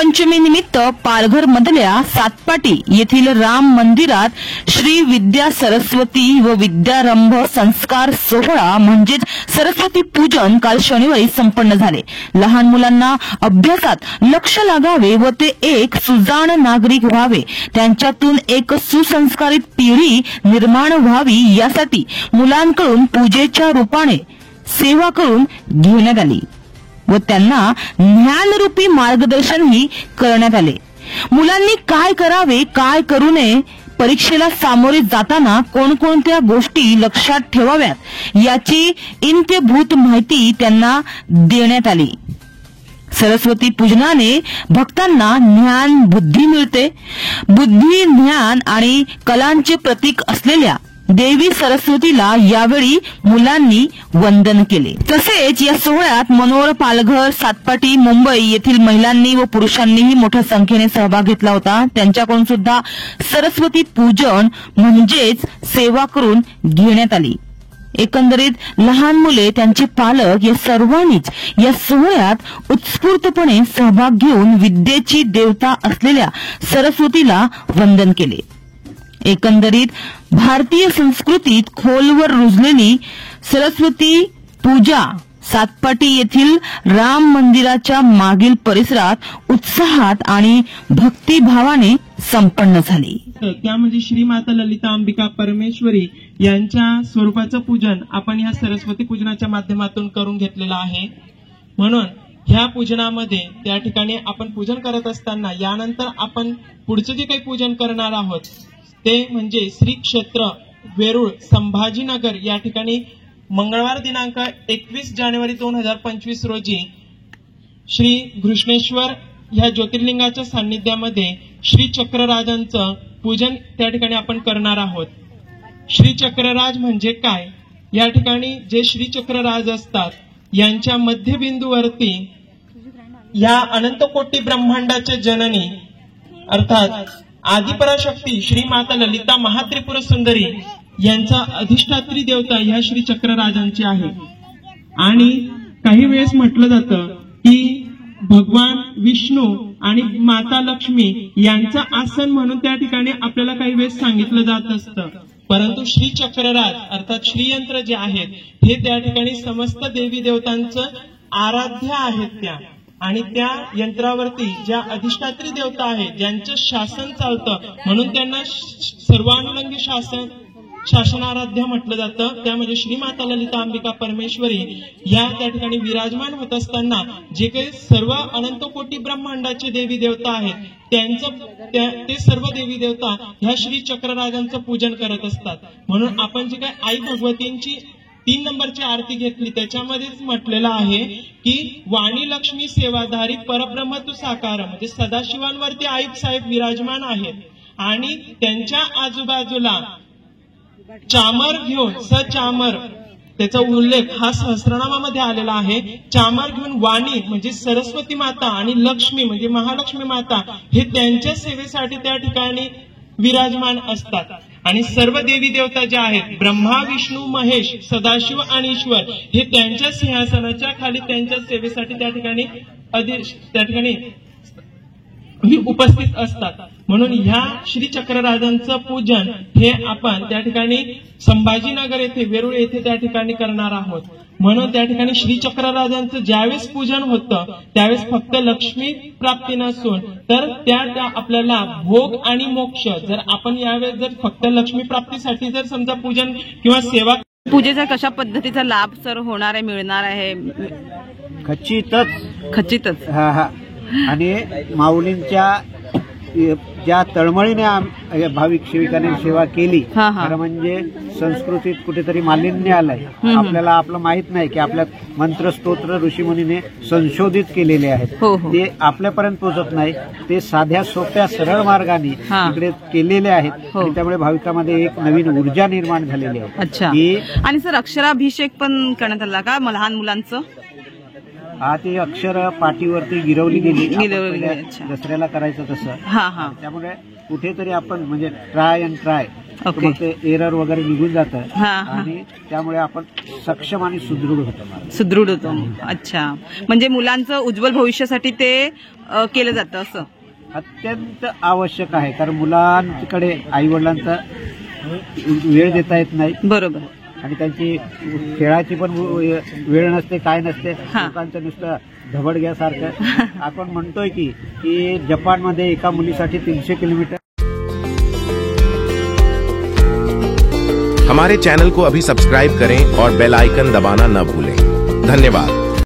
नागपंचमी निमित्त पालघर मधल्या सातपाटी येथील राम मंदिरात श्री विद्या सरस्वती व विद्यारंभ संस्कार सोहळा म्हणजेच सरस्वती पूजन काल शनिवारी संपन्न झाले। लहान मुलांना अभ्यासात लक्ष लागावे व ते एक सुजाण नागरिक व्हावे, त्यांच्यातून एक सुसंस्कारित पिढी निर्माण व्हावी यासाठी मुलांकडून पूजेच्या रूपाने सेवा करून घेण्यात आली व त्यांना ज्ञानरूपी मार्गदर्शनही करण्यात आले। मुलांनी काय करावे काय करू नये, परीक्षेला सामोरे जाताना कोणकोणत्या गोष्टी लक्षात ठेवाव्यात याची इत्यंभूत माहिती त्यांना देण्यात आली। सरस्वती पूजनाने भक्तांना ज्ञान बुद्धी मिळते। बुद्धी ज्ञान आणि कलांचे प्रतीक असलेल्या देवी सरस्वतीला यावेळी मुलांनी वंदन केले। तसेच या सोहळ्यात मनोर, पालघर, सातपाटी, मुंबई येथील महिलांनी व पुरुषांनीही मोठ्या संख्येने सहभाग घेतला होता। त्यांच्याकडून सुद्धा सरस्वती पूजन म्हणजेच सेवा करून घेण्यात आली। एकंदरीत लहान मुले, त्यांचे पालक या सर्वांनीच या सोहळ्यात उत्स्फूर्तपणे सहभाग घेऊन विद्येची देवता असलेल्या सरस्वतीला वंदन केले। एकंदरीत भारतीय संस्कृतीत खोलवर रुजलेली सरस्वती पूजा सातपाटी येथील राम मंदिराच्या मागील परिसरात उत्साहात आणि भक्तिभावाने संपन्न झाली। त्या म्हणजे श्री माता ललिता अंबिका परमेश्वरी यांच्या स्वरूपाचं पूजन आपण या सरस्वती पूजनाच्या माध्यमातून करून घेतलेलं आहे। म्हणून ह्या पूजनामध्ये त्या ठिकाणी आपण पूजन करत असताना यानंतर आपण पुढचं जे काही पूजन करणार आहोत ते म्हणजे श्री क्षेत्र वेरूळ संभाजीनगर या ठिकाणी मंगळवार दिनांक 21 जानेवारी 2025 रोजी श्री घृष्णेश्वर ह्या ज्योतिर्लिंगाच्या सान्निध्यामध्ये श्री चक्रराजांचं पूजन त्या ठिकाणी आपण करणार आहोत। श्री चक्रराज म्हणजे काय? या ठिकाणी जे श्री चक्रराज असतात यांच्या मध्यबिंदूवरती या अनंतकोटी ब्रह्मांडाच्या जननी अर्थात आदिपराशक्ती श्री माता ललिता महात्रिपुर सुंदरी यांचा अधिष्ठात्री देवता ह्या श्री चक्रराजांची आहे। आणि काही वेळेस म्हटलं जातं की भगवान विष्णू आणि माता लक्ष्मी यांचं आसन म्हणून त्या ठिकाणी आपल्याला काही वेळेस सांगितलं जात असतं, परंतु श्री चक्रराज अर्थात श्रीयंत्र जे आहेत हे त्या ठिकाणी समस्त देवी देवतांचं आराध्य आहेत त्या, आणि त्या यंत्रावरती ज्या अधिष्ठात्री देवता आहेत ज्यांचं शासन चालतं म्हणून त्यांना सर्वानुलंगी शासनाराध्य म्हटलं जातं। त्यामध्ये श्री माता ललिता अंबिका परमेश्वरी या त्या ठिकाणी विराजमान होत असताना जे काही सर्व अनंतकोटी ब्रह्मांडाचे देवी देवता आहेत ते सर्व देवी देवता ह्या श्री चक्रराजांचं पूजन करत असतात। म्हणून आपण जे काही आई भगवतींची 3 नंबरची आरती घेतली त्याच्यामध्येच म्हटलेलं आहे की वाणी लक्ष्मी सेवाधारी परब्रह्म तू साकार, म्हणजे सदाशिवांवरती आई साहेब विराजमान आहेत आणि त्यांच्या आजूबाजूला चामर घेऊन सचामर त्याचा उल्लेख हा सहस्रनामामध्ये आलेला आहे। चामर घेऊन वाणी म्हणजे सरस्वती माता आणि लक्ष्मी म्हणजे महालक्ष्मी माता हे त्यांच्या सेवेसाठी त्या ठिकाणी विराजमान असतात। आणि सर्व देवी देवता ज्या आहेत ब्रह्मा विष्णू महेश सदाशिव आणि ईश्वर हे त्यांच्या सिंहासनाच्या खाली त्यांच्या सेवेसाठी त्या ठिकाणी उपस्थित असतात। म्हणून ह्या श्री चक्रराजांचं पूजन हे आपण त्या ठिकाणी संभाजीनगर येथे वेरूळ येथे त्या ठिकाणी करणार आहोत। म्हणून त्या ठिकाणी श्री चक्रराजांचं ज्यावेळेस पूजन होतं त्यावेळेस फक्त लक्ष्मी प्राप्ती नसून तर त्या आपल्याला भोग आणि मोक्ष, जर आपण यावेळेस जर फक्त लक्ष्मी प्राप्तीसाठी जर समजा पूजन किंवा सेवा पूजेचा कशा पद्धतीचा लाभ सर होणार आहे, मिळणार आहे? खचितच आणि माऊलींच्या ज्या तळमळीने भाविक सेविकांनी सेवा केली खरं म्हणजे संस्कृतीत कुठेतरी मालिन्य आलंय। आपल्याला आपलं माहित नाही की आपल्या मंत्र स्तोत्र ऋषीमुनीने संशोधित केलेले आहेत, ते आपल्यापर्यंत पोहोचत नाही, ते साध्या सोप्या सरळ मार्गाने इकडे केलेले आहेत आणि त्यामुळे भाविकांमध्ये एक नवीन ऊर्जा निर्माण झालेली आहे। अच्छा, आणि सर अक्षराभिषेक पण करण्यात आला का लहान मुलांचं? ती अक्षर पाठीवरती गिरवली गेली दसऱ्याला करायचं तसं। त्यामुळे कुठेतरी आपण म्हणजे ट्राय ओके. मग ते एरर वगैरे निघून जातं हा, हा. आणि त्यामुळे आपण सक्षम आणि सुदृढ होतो. सुदृढ होतो. अच्छा, म्हणजे मुलांचं उज्ज्वल भविष्यासाठी ते केलं जातं असं. अत्यंत आवश्यक आहे, कारण मुलांकडे आई वडिलांचा वेळ देता येत नाही. बरोबर. आणि त्यांची खेळाची पण वेळ नसते, काय नसते. हा. लोकांचं नुसतं धबडग्यासारखं आपण म्हणतोय की जपानमध्ये एका मुलीसाठी 300 किलोमीटर. हमारे चैनल को अभी सब्सक्राइब करें और बेल आइकन दबाना न भूलें। धन्यवाद।